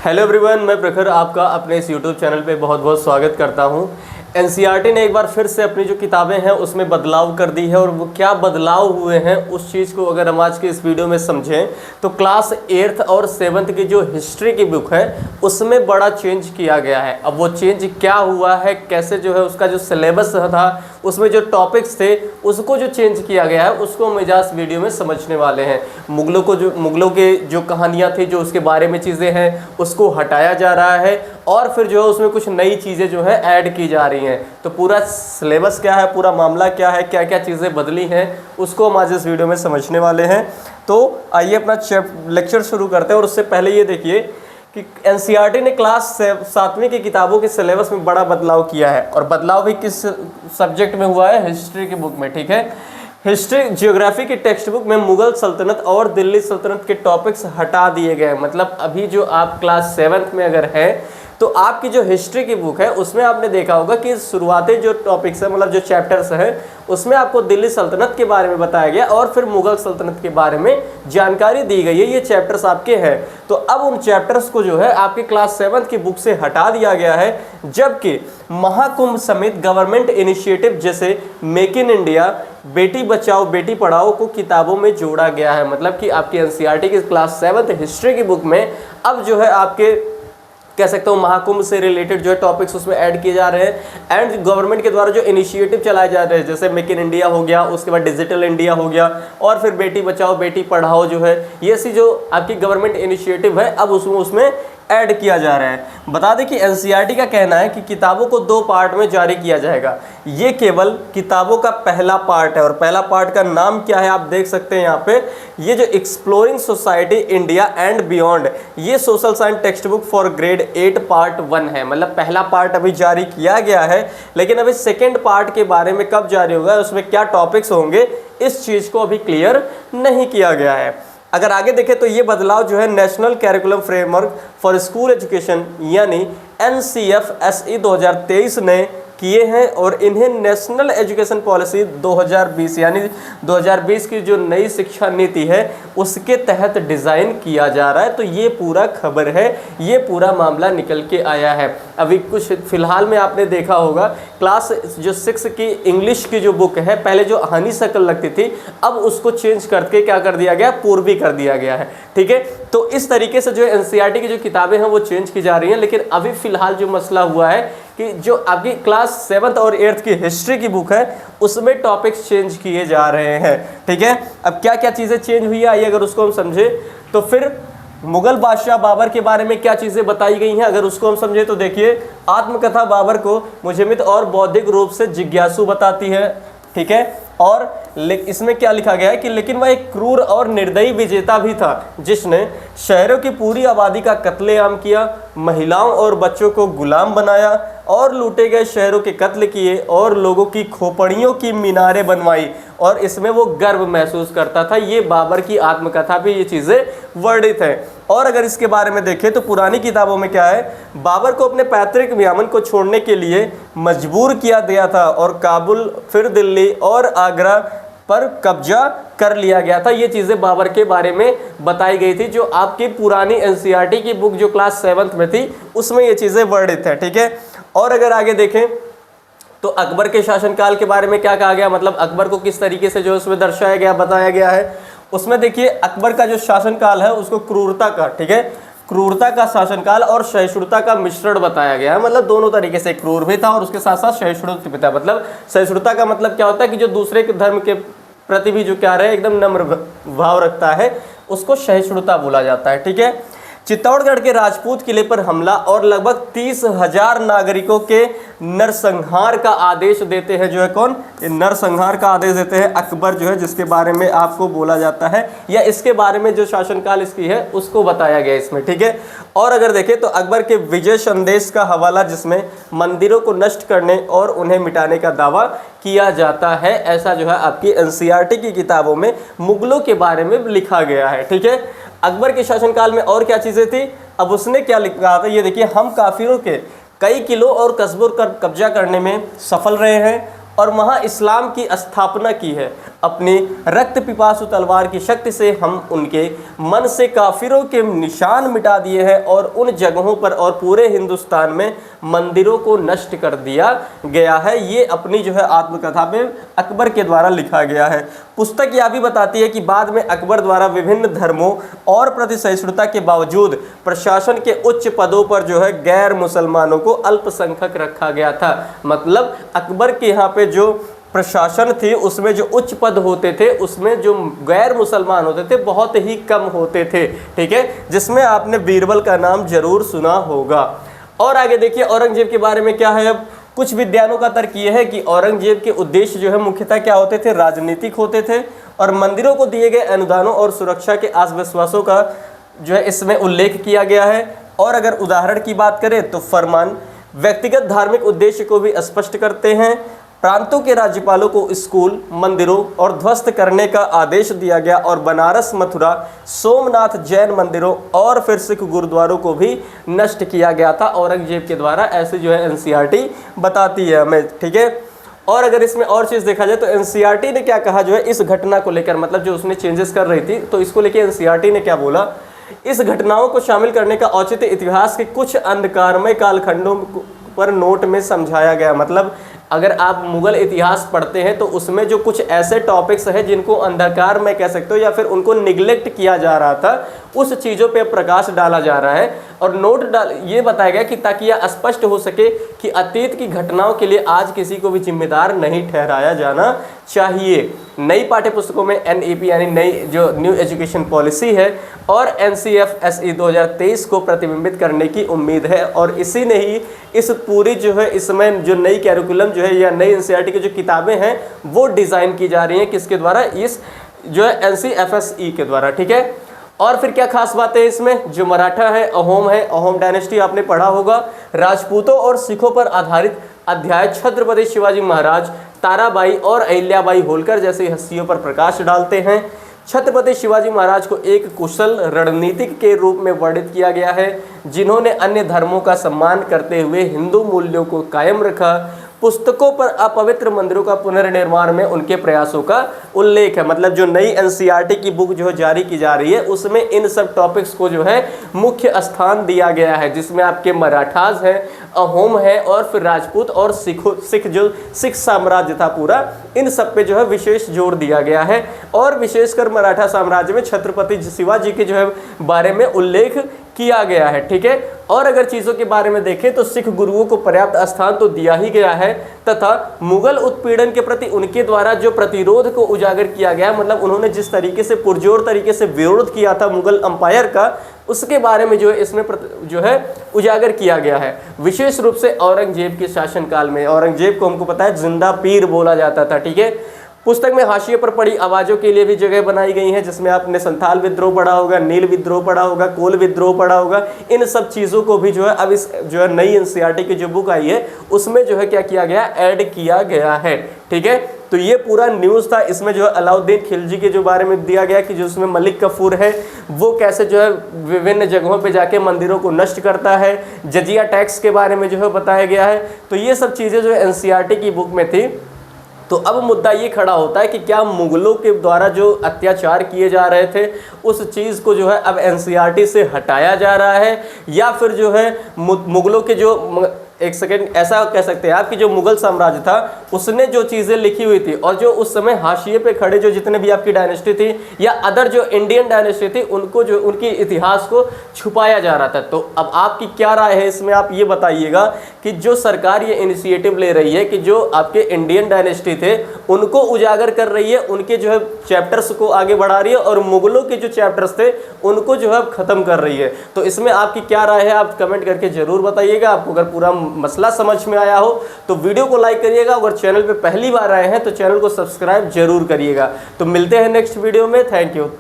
Hello everyone, मैं प्रखर आपका अपने इस यूट्यूब चैनल पे बहुत बहुत स्वागत करता हूं। एनसीईआरटी ने एक बार फिर से अपनी जो किताबें हैं उसमें बदलाव कर दी है और वो क्या बदलाव हुए हैं उस चीज़ को अगर हम आज के इस वीडियो में समझें तो क्लास 8th और 7th की जो हिस्ट्री की बुक है उसमें बड़ा चेंज किया गया है। अब वो चेंज क्या हुआ है, कैसे जो है उसका जो सिलेबस था उसमें जो टॉपिक्स थे उसको जो चेंज किया गया है उसको हम इस वीडियो में समझने वाले हैं। मुगलों के जो कहानियाँ थी जो उसके बारे में चीज़ें हैं उसको हटाया जा रहा है और फिर जो है उसमें कुछ नई चीज़ें जो है ऐड की जा रही हैं। तो पूरा सिलेबस क्या है, पूरा मामला क्या है, क्या क्या चीज़ें बदली हैं उसको हम आज इस वीडियो में समझने वाले हैं। तो आइए अपना लेक्चर शुरू करते हैं। और उससे पहले ये देखिए कि एनसीईआरटी ने क्लास 7वीं की किताबों के सिलेबस में बड़ा बदलाव किया है। और बदलाव भी किस सब्जेक्ट में हुआ है? हिस्ट्री की बुक में। ठीक है, हिस्ट्री ज्योग्राफी की टेक्स्ट बुक में मुगल सल्तनत और दिल्ली सल्तनत के टॉपिक्स हटा दिए गए। मतलब अभी जो आप क्लास 7th में अगर है तो आपकी जो हिस्ट्री की बुक है उसमें आपने देखा होगा कि शुरुआती जो टॉपिक्स है, मतलब जो चैप्टर्स हैं उसमें आपको दिल्ली सल्तनत के बारे में बताया गया और फिर मुगल सल्तनत के बारे में जानकारी दी गई है। ये चैप्टर्स आपके हैं। तो अब उन चैप्टर्स को जो है आपके क्लास 7th की बुक से हटा दिया गया है, जबकि महाकुंभ समेत गवर्नमेंट इनिशिएटिव जैसे make in India, Beti Bachao Beti Padhao को किताबों में जोड़ा गया है। मतलब कि आपकी एनसीईआरटी की क्लास 7th हिस्ट्री की बुक में अब जो है आपके कह सकते हो महाकुंभ से रिलेटेड जो है टॉपिक्स उसमें ऐड किए जा रहे हैं। एंड गवर्नमेंट के द्वारा जो इनिशिएटिव चलाए जा रहे हैं जैसे मेक इन इंडिया हो गया, उसके बाद डिजिटल इंडिया हो गया और फिर बेटी बचाओ बेटी पढ़ाओ जो है, ये सी जो आपकी गवर्नमेंट इनिशिएटिव है अब उसमें ऐड किया जा रहा है। बता दें कि एनसीईआरटी का कहना है कि किताबों को 2 पार्ट में जारी किया जाएगा। ये केवल किताबों का पहला पार्ट है और पहला पार्ट का नाम क्या है आप देख सकते हैं यहाँ पे। ये जो exploring society India and beyond, ये social science text book for grade 8 part 1 है। मतलब पहला पार्ट अभी जारी किया गया है, लेकिन अभी सेकेंड पार्ट के बारे में कब जारी होगा, उसमें क्या टॉपिक्स होंगे, इस चीज़ को अभी क्लियर नहीं किया गया है। अगर आगे देखें तो ये बदलाव जो है national curriculum framework for school education यानी NCFSE 2023 ने किए हैं और इन्हें नेशनल एजुकेशन पॉलिसी 2020 यानी 2020 की जो नई शिक्षा नीति है उसके तहत डिज़ाइन किया जा रहा है। तो ये पूरा खबर है, ये पूरा मामला निकल के आया है। अभी कुछ फिलहाल में आपने देखा होगा क्लास जो 6 की इंग्लिश की जो बुक है, पहले जो हनी शक्ल लगती थी अब उसको चेंज करके क्या कर दिया गया, पूर्वी कर दिया गया है। ठीक है, तो इस तरीके से जो एनसीईआरटी की जो किताबें हैं वो चेंज की जा रही हैं। लेकिन अभी फिलहाल जो मसला हुआ है कि जो आपकी क्लास 7th और 8th की हिस्ट्री की बुक है उसमें टॉपिक्स चेंज किए जा रहे हैं। ठीक है, अब क्या क्या चीज़ें चेंज हुई है आइए अगर उसको हम समझे तो फिर मुगल बादशाह बाबर के बारे में क्या चीज़ें बताई गई हैं अगर उसको हम समझे तो देखिए, आत्मकथा बाबर को मुजमित और बौद्धिक रूप से जिज्ञासु बताती है। ठीक है, और इसमें क्या लिखा गया है कि लेकिन वह एक क्रूर और निर्दयी विजेता भी था जिसने शहरों की पूरी आबादी का कत्लेआम किया, महिलाओं और बच्चों को गुलाम बनाया और लूटे गए शहरों के कत्ल किए और लोगों की खोपड़ियों की मीनारें बनवाई और इसमें वो गर्व महसूस करता था। ये बाबर की आत्मकथा पे ये चीज़ें वर्णित हैं। और अगर इसके बारे में देखें तो पुरानी किताबों में क्या है, बाबर को अपने पैतृक यमन को छोड़ने के लिए मजबूर किया गया था और काबुल फिर दिल्ली और आगरा पर कब्जा कर लिया गया था। ये चीज़ें बाबर के बारे में बताई गई थी जो आपकी पुरानी एनसीईआरटी की बुक जो क्लास 7th में थी उसमें ये चीज़ें वर्णित है। ठीक है, और अगर आगे देखें तो अकबर के शासनकाल के बारे में क्या कहा गया, मतलब अकबर को किस तरीके से जो उसमें दर्शाया गया, बताया गया है। उसमें देखिए अकबर का जो शासनकाल है उसको क्रूरता का, ठीक है, क्रूरता का शासनकाल और सहिष्णुता का मिश्रण बताया गया है। मतलब दोनों तरीके से, क्रूर भी था और उसके साथ साथ सहिष्णु भी था। मतलब सहिष्णुता का मतलब क्या होता है कि जो दूसरे के धर्म के प्रति भी जो क्या रहे एकदम नम्र भाव रखता है उसको सहिष्णुता बोला जाता है। ठीक है, चित्तौड़गढ़ के राजपूत किले पर हमला और लगभग 30,000 नागरिकों के नरसंहार का आदेश देते हैं जो है कौन, नरसंहार का आदेश देते हैं अकबर जो है, जिसके बारे में आपको बोला जाता है या इसके बारे में जो शासनकाल इसकी है उसको बताया गया इसमें। ठीक है, और अगर देखें तो अकबर के विजय संदेश का हवाला जिसमें मंदिरों को नष्ट करने और उन्हें मिटाने का दावा किया जाता है, ऐसा जो है आपकी एनसीईआरटी की किताबों में मुगलों के बारे में लिखा गया है। ठीक है, अकबर के शासनकाल में और क्या चीज़ें थी, अब उसने क्या लिखा था ये देखिए, हम काफिरों के कई किलों और कस्बों पर कब्जा करने में सफल रहे हैं और वहाँ इस्लाम की स्थापना की है। अपनी रक्त पिपासु तलवार की शक्ति से हम उनके मन से काफिरों के निशान मिटा दिए हैं और उन जगहों पर और पूरे हिंदुस्तान में मंदिरों को नष्ट कर दिया गया है। ये अपनी जो है आत्मकथा में अकबर के द्वारा लिखा गया है। पुस्तक यह भी बताती है कि बाद में अकबर द्वारा विभिन्न धर्मों और प्रति सहिष्णुता के बावजूद प्रशासन के उच्च पदों पर जो है गैर मुसलमानों को अल्पसंख्यक रखा गया था। मतलब अकबर के यहाँ पे जो प्रशासन थी उसमें जो उच्च पद होते थे उसमें जो गैर मुसलमान होते थे बहुत ही कम होते थे, ठीक है, जिसमें आपने बीरबल का नाम जरूर सुना होगा। और आगे देखिए औरंगजेब के बारे में क्या है। अब कुछ विद्वानों का तर्क यह है कि औरंगजेब के उद्देश्य जो है मुख्यतः क्या होते थे, राजनीतिक होते थे और मंदिरों को दिए गए अनुदानों और सुरक्षा के आत्मविश्वासों का जो है इसमें उल्लेख किया गया है। और अगर उदाहरण की बात करें तो फरमान व्यक्तिगत धार्मिक उद्देश्य को भी स्पष्ट करते हैं। प्रांतों के राज्यपालों को स्कूल, मंदिरों और ध्वस्त करने का आदेश दिया गया और बनारस, मथुरा, सोमनाथ जैन मंदिरों और फिर सिख गुरुद्वारों को भी नष्ट किया गया था औरंगजेब के द्वारा। ऐसे जो है एनसीईआरटी बताती है हमें, ठीक है। और अगर इसमें और चीज़ देखा जाए तो एनसीईआरटी ने क्या कहा जो है इस घटना को लेकर, मतलब जो उसने चेंजेस कर रही थी तो इसको लेकर एनसीईआरटी ने क्या बोला, इस घटनाओं को शामिल करने का औचित्य इतिहास के कुछ अंधकारमय कालखंडों पर नोट में समझाया गया। मतलब अगर आप मुगल इतिहास पढ़ते हैं तो उसमें जो कुछ ऐसे टॉपिक्स हैं जिनको अंधकार में कह सकते हो या फिर उनको निगलेक्ट किया जा रहा था, उस चीज़ों पे प्रकाश डाला जा रहा है। और ये बताया गया कि ताकि यह स्पष्ट हो सके कि अतीत की घटनाओं के लिए आज किसी को भी जिम्मेदार नहीं ठहराया जाना चाहिए। नई पाठ्य पुस्तकों में NEP यानी नई जो न्यू एजुकेशन पॉलिसी है और NCF-SE 2023 को प्रतिबिंबित करने की उम्मीद है। और इसी ने ही इस पूरी जो है इसमें जो नई कैरिकुलम जो है या नई NCERT की जो किताबें हैं वो डिज़ाइन की जा रही हैं, किसके द्वारा, इस जो है NCF-SE के द्वारा, ठीक है। और फिर क्या खास बात है इसमें, जो मराठा है, अहोम डायनेस्टी आपने पढ़ा होगा, राजपूतों और सिखों पर आधारित अध्याय छत्रपति शिवाजी महाराज, ताराबाई और अहिल्याबाई होलकर जैसी हस्तियों पर प्रकाश डालते हैं। छत्रपति शिवाजी महाराज को एक कुशल रणनीतिक के रूप में वर्णित किया गया है जिन्होंने अन्य धर्मों का सम्मान करते हुए हिंदू मूल्यों को कायम रखा। पुस्तकों पर अपवित्र मंदिरों का पुनर्निर्माण में उनके प्रयासों का उल्लेख है। मतलब जो नई एनसीईआरटी की बुक जो है जारी की जा रही है उसमें इन सब टॉपिक्स को जो है मुख्य स्थान दिया गया है, जिसमें आपके मराठास हैं, अहोम है और फिर राजपूत और सिख साम्राज्य था पूरा, इन सब पे जो है विशेष जोर दिया गया है। और विशेषकर मराठा साम्राज्य में छत्रपति शिवाजी के जो है बारे में उल्लेख किया गया है, ठीक है। और अगर चीज़ों के बारे में देखें तो सिख गुरुओं को पर्याप्त स्थान तो दिया ही गया है तथा मुगल उत्पीड़न के प्रति उनके द्वारा जो प्रतिरोध को उजागर किया गया, मतलब उन्होंने जिस तरीके से पुरजोर तरीके से विरोध किया था मुगल अंपायर का, उसके बारे में जो है इसमें जो है उजागर किया गया है। विशेष रूप से औरंगजेब के शासनकाल में, औरंगजेब को हमको पता है जिंदा पीर बोला जाता था, ठीक है। पुस्तक में हाशिए पर पड़ी आवाज़ों के लिए भी जगह बनाई गई है, जिसमें आपने संथाल विद्रोह पढ़ा होगा, नील विद्रोह पढ़ा होगा, कोल विद्रोह पढ़ा होगा। इन सब चीज़ों को भी जो है अब इस जो है नई एनसीईआरटी की जो बुक आई है उसमें जो है क्या किया गया, ऐड किया गया है, ठीक है। तो ये पूरा न्यूज़ था। इसमें जो है अलाउद्दीन खिलजी के जो बारे में दिया गया कि जो उसमें मलिक कफूर है वो कैसे जो है विभिन्न जगहों पे जाके मंदिरों को नष्ट करता है, जजिया टैक्स के बारे में जो है बताया गया है। तो ये सब चीज़ें जो है एनसीईआरटी की बुक में थी। तो अब मुद्दा ये खड़ा होता है कि क्या मुगलों के द्वारा जो अत्याचार किए जा रहे थे उस चीज़ को जो है अब एनसीईआरटी से हटाया जा रहा है, या फिर जो है मुगलों के जो, एक सेकेंड, ऐसा कह सकते हैं आप कि जो मुगल साम्राज्य था उसने जो चीज़ें लिखी हुई थी और जो उस समय हाशिए पे खड़े जो जितने भी आपकी डायनेस्टी थी या अदर जो इंडियन डायनेस्टी थी उनको जो उनकी इतिहास को छुपाया जा रहा था। तो अब आपकी क्या राय है इसमें, आप ये बताइएगा कि जो सरकार ये इनिशिएटिव ले रही है कि जो आपके इंडियन डायनेस्टी थे उनको उजागर कर रही है, उनके जो है चैप्टर्स को आगे बढ़ा रही है और मुगलों के जो चैप्टर्स थे उनको जो है ख़त्म कर रही है। तो इसमें आपकी क्या राय है, आप कमेंट करके ज़रूर बताइएगा। आपको अगर पूरा मसला समझ में आया हो तो वीडियो को लाइक करिएगा, अगर चैनल पे पहली बार आए हैं तो चैनल को सब्सक्राइब जरूर करिएगा। तो मिलते हैं नेक्स्ट वीडियो में। Thank you.